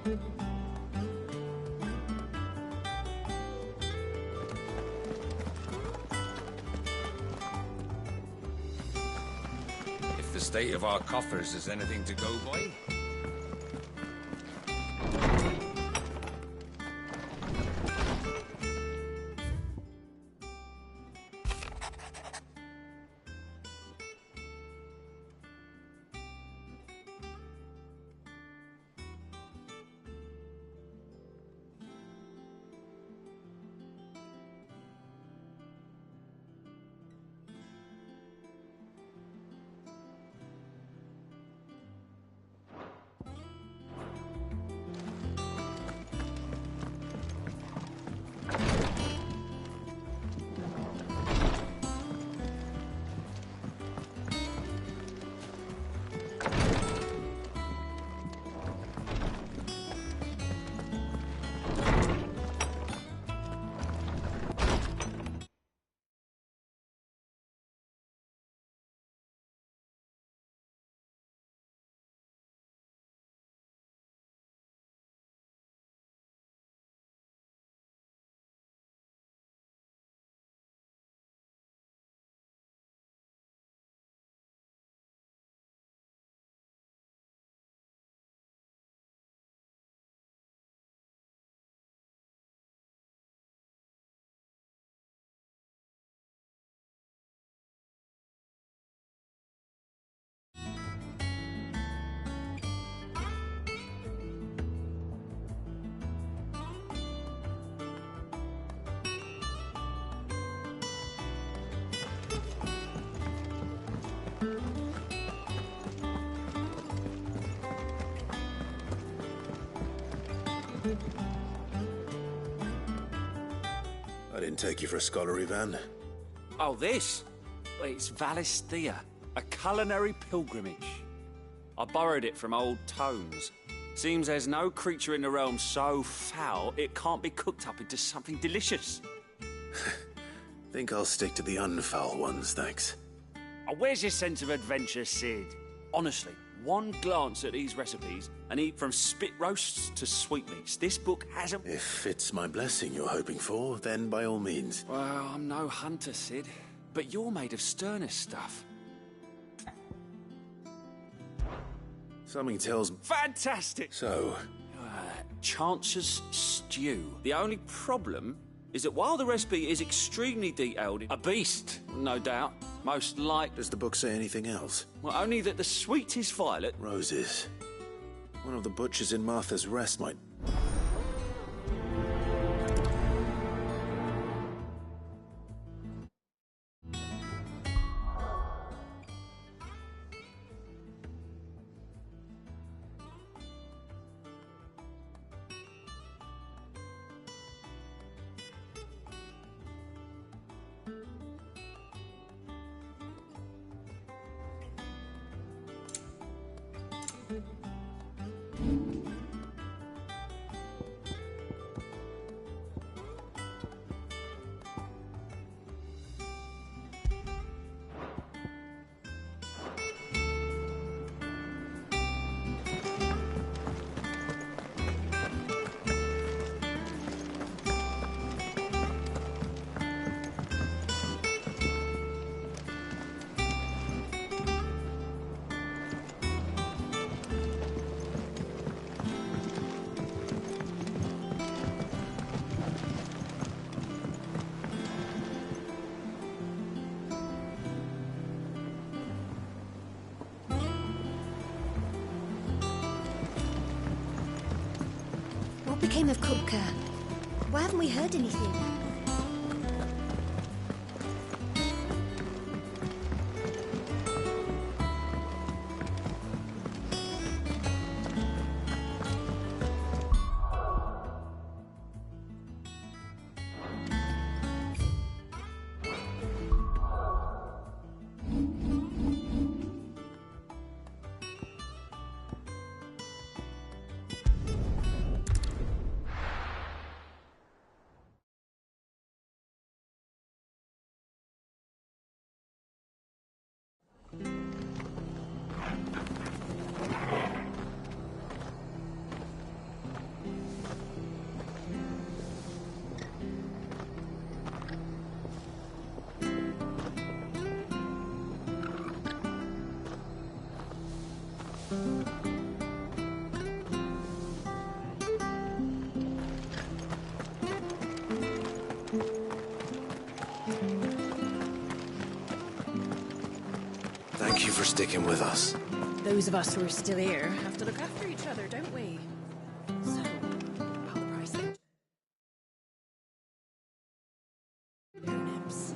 If the state of our coffers is anything to go by. I didn't take you for a scholarly van. Oh, this? It's Valisthea, a culinary pilgrimage. I borrowed it from old tomes. Seems there's no creature in the realm so foul it can't be cooked up into something delicious. Think I'll stick to the unfoul ones, thanks. Oh, where's your sense of adventure, Sid? Honestly, one glance at these recipes and eat from spit roasts to sweetmeats. This book hasn't... If it's my blessing you're hoping for, then by all means. Well, I'm no hunter, Sid, but you're made of sterner stuff. Something tells me... Fantastic! So... Chance's stew. The only problem is that while the recipe is extremely detailed, a beast, no doubt, most like... Does the book say anything else? Well, only that the sweetest violet... Roses. One of the butchers in Martha's Rest might... What became of Kupka? Why haven't we heard anything? Thank you for sticking with us. Those of us who are still here have to look after each other, don't we? So, about the pricing. Turnips.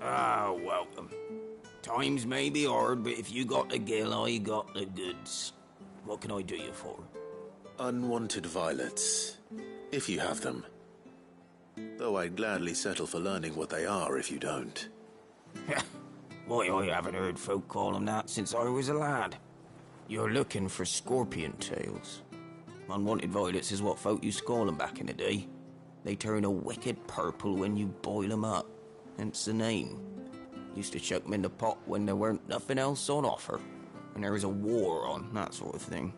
Ah, welcome. Times may be hard, but if you got the gill, I got the goods. What can I do you for? Unwanted violets, if you have them. Though I'd gladly settle for learning what they are if you don't. Why, I haven't heard folk call them that since I was a lad. You're looking for scorpion tails. Unwanted violets is what folk used to call them back in the day. They turn a wicked purple when you boil them up, hence the name. Used to chuck them in the pot when there weren't nothing else on offer, and there was a war on, that sort of thing.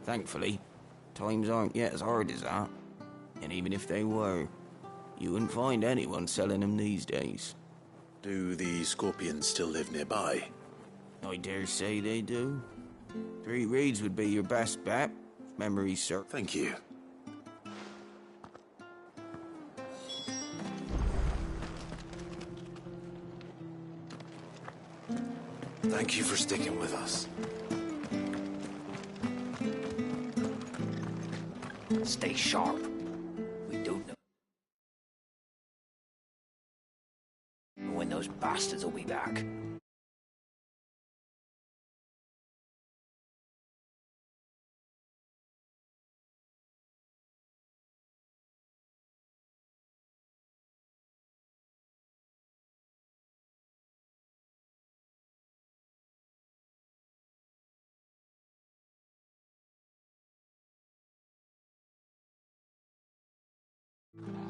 Thankfully, times aren't yet as hard as that, and even if they were, you wouldn't find anyone selling them these days. Do the scorpions still live nearby? I dare say they do. 3 reeds would be your best bet, if memory serves. Thank you. Thank you for sticking with us. Stay sharp. We don't know when when those bastards will be back.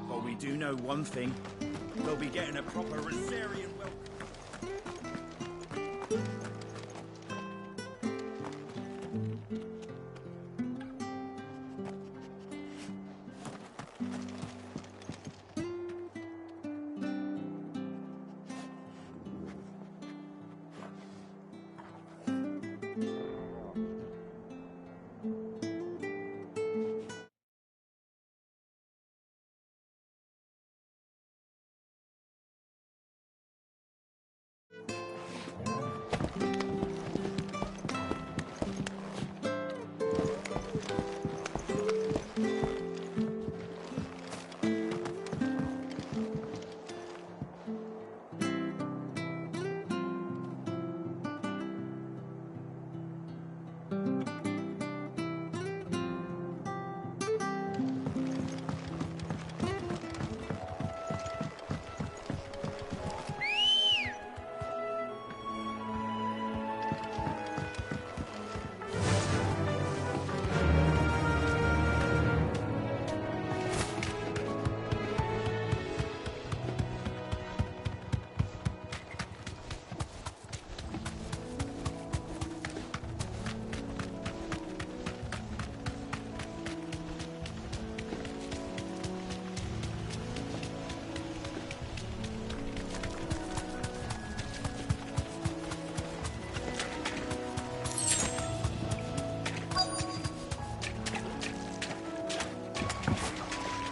But we do know one thing. They'll be getting a proper Rosarian welcome.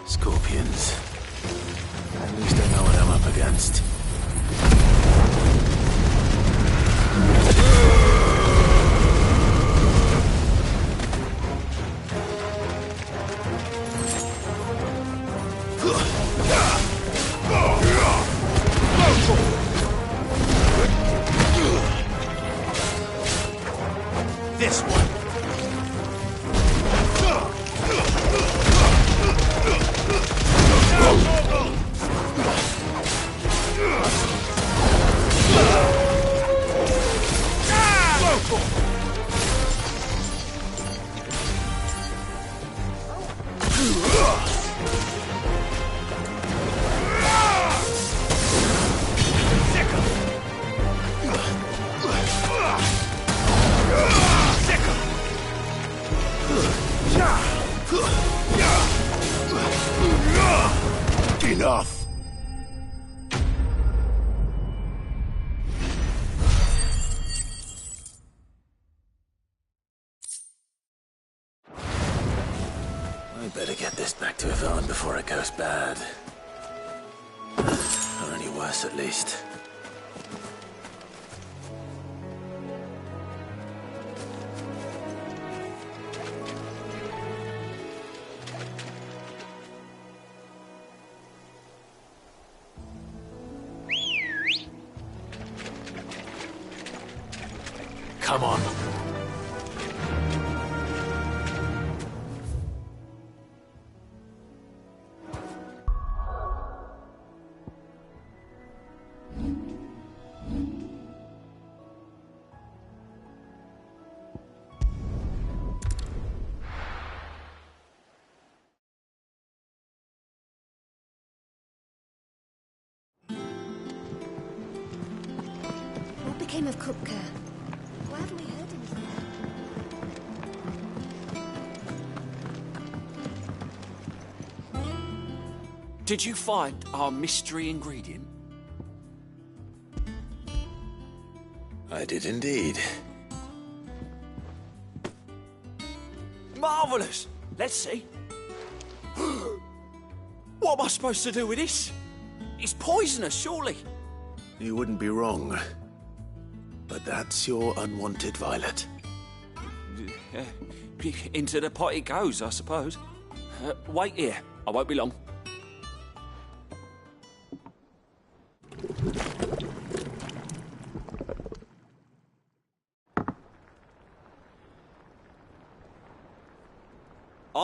Scorpions. At least I know what I'm up against. This one. Enough! I better get this back to Yvonne before it goes bad. Or any worse, at least. Come on. What became of Kupka? Why haven't we heard anything? Did you find our mystery ingredient? I did indeed. Marvellous! Let's see. What am I supposed to do with this? It's poisonous, surely. You wouldn't be wrong. But that's your unwanted violet. Into the pot it goes, I suppose. Wait here. I won't be long.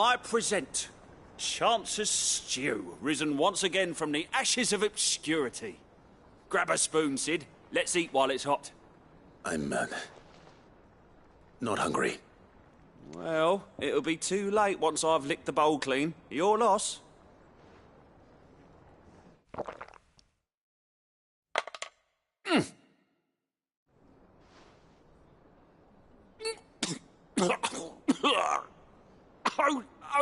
I present Chance's stew, risen once again from the ashes of obscurity. Grab a spoon, Sid. Let's eat while it's hot. I'm, not hungry. Well, it'll be too late once I've licked the bowl clean. Your loss.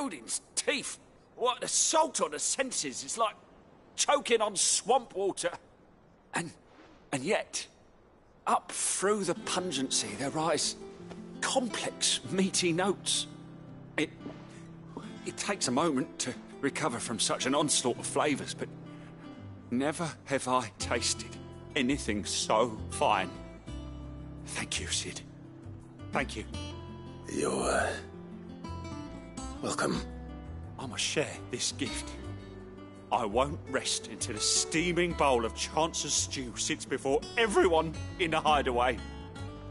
Odin's teeth. What assault on the senses. It's like choking on swamp water. And yet, up through the pungency, there rise complex, meaty notes. It takes a moment to recover from such an onslaught of flavours, but never have I tasted anything so fine. Thank you, Sid. Thank you. You're, welcome. I must share this gift. I won't rest until a steaming bowl of Chance's stew sits before everyone in the hideaway.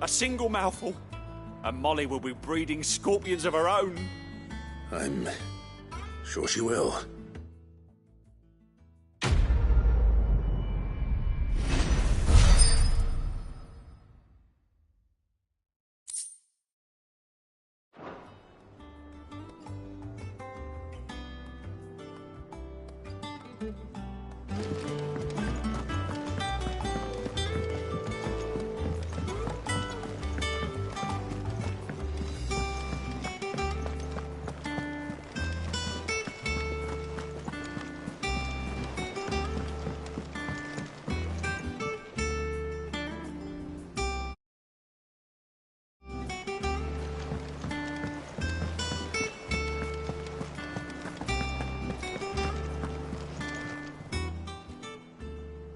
A single mouthful, and Molly will be breeding scorpions of her own. I'm sure she will.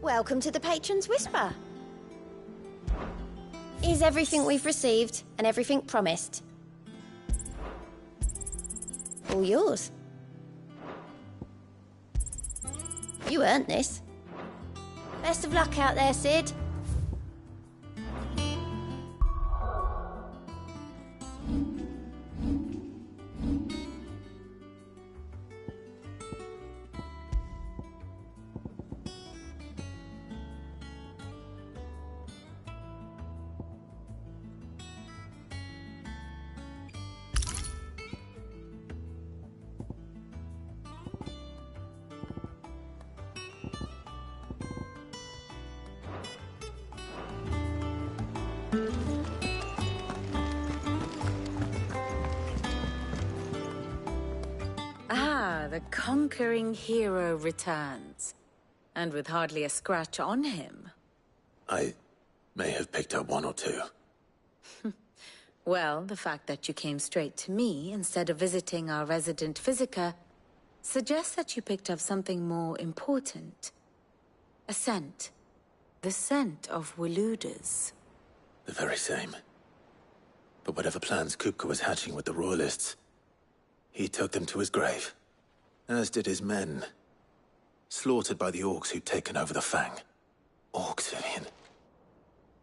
Welcome to the Patron's Whisper. Is everything we've received and everything promised? All yours. You earned this. Best of luck out there, Sid. The conquering hero returns, and with hardly a scratch on him. I may have picked up one or two. Well, the fact that you came straight to me instead of visiting our resident physiker suggests that you picked up something more important. A scent. The scent of Waludas. The very same. But whatever plans Kupka was hatching with the Royalists, he took them to his grave. As did his men. Slaughtered by the orcs who'd taken over the Fang. Orcs, Vivian.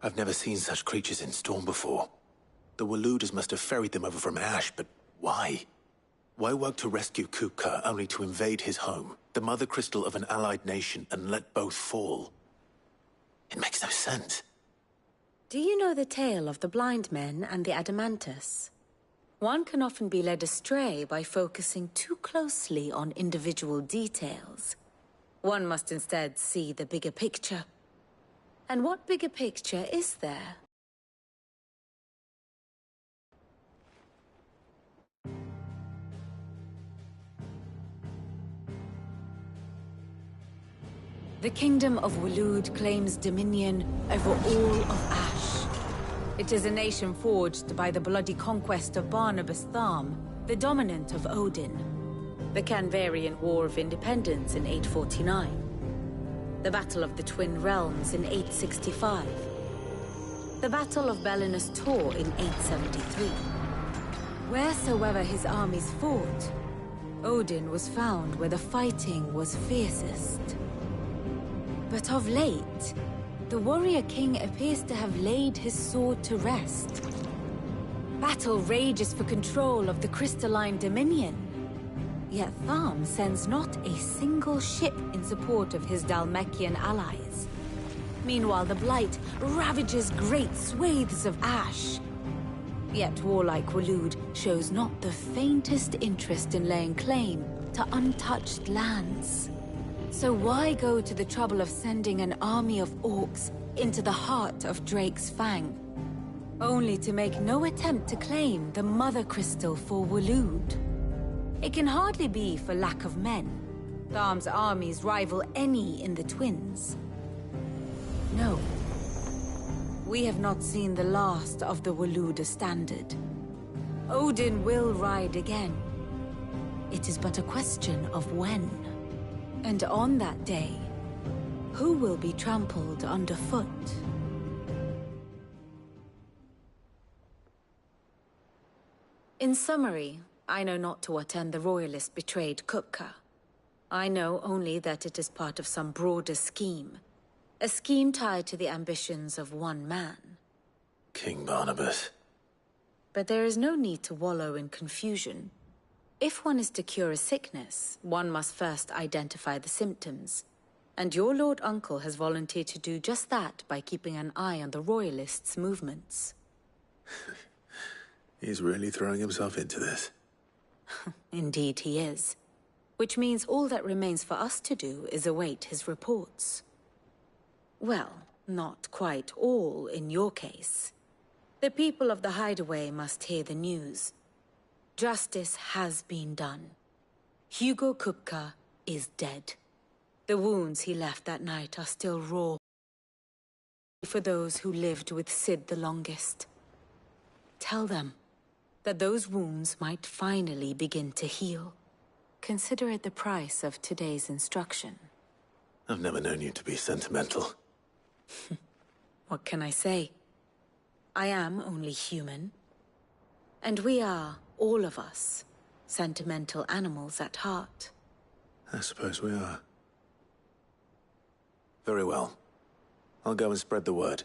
I've never seen such creatures in Storm before. The Waludas must have ferried them over from Ash, but why? Why work to rescue Kupka only to invade his home, the mother crystal of an allied nation, and let both fall? It makes no sense. Do you know the tale of the blind men and the Adamantus? One can often be led astray by focusing too closely on individual details. One must instead see the bigger picture. And what bigger picture is there? The Kingdom of Waloed claims dominion over all of Ash. It is a nation forged by the bloody conquest of Barnabas Tharm, the dominant of Odin. The Canvarian War of Independence in 849. The Battle of the Twin Realms in 865. The Battle of Belinus Tor in 873. Wheresoever his armies fought, Odin was found where the fighting was fiercest. But of late, the warrior king appears to have laid his sword to rest. Battle rages for control of the crystalline dominion, Yet Tharm sends not a single ship in support of his Dalmekian allies. Meanwhile, the Blight ravages great swathes of ash. Yet warlike Waloed shows not the faintest interest in laying claim to untouched lands. So why go to the trouble of sending an army of orcs into the heart of Drake's Fang, only to make no attempt to claim the Mother Crystal for Waloed? It can hardly be for lack of men. Tharm's armies rival any in the Twins. No. We have not seen the last of the Waloed standard. Odin will ride again. It is but a question of when. And on that day, who will be trampled underfoot? In summary, I know not to what end the Royalists betrayed Kupka. I know only that it is part of some broader scheme. A scheme tied to the ambitions of one man. King Barnabas. But there is no need to wallow in confusion. If one is to cure a sickness, one must first identify the symptoms. And your Lord Uncle has volunteered to do just that by keeping an eye on the Royalists' movements. He's really throwing himself into this. Indeed he is. Which means all that remains for us to do is await his reports. Well, not quite all in your case. The people of the Hideaway must hear the news. Justice has been done. Hugo Kupka is dead. The wounds he left that night are still raw for those who lived with Sid the longest. Tell them that those wounds might finally begin to heal. Consider it the price of today's instruction. I've never known you to be sentimental. What can I say? I am only human. And we are, all of us, sentimental animals at heart. I suppose we are. Very well. I'll go and spread the word.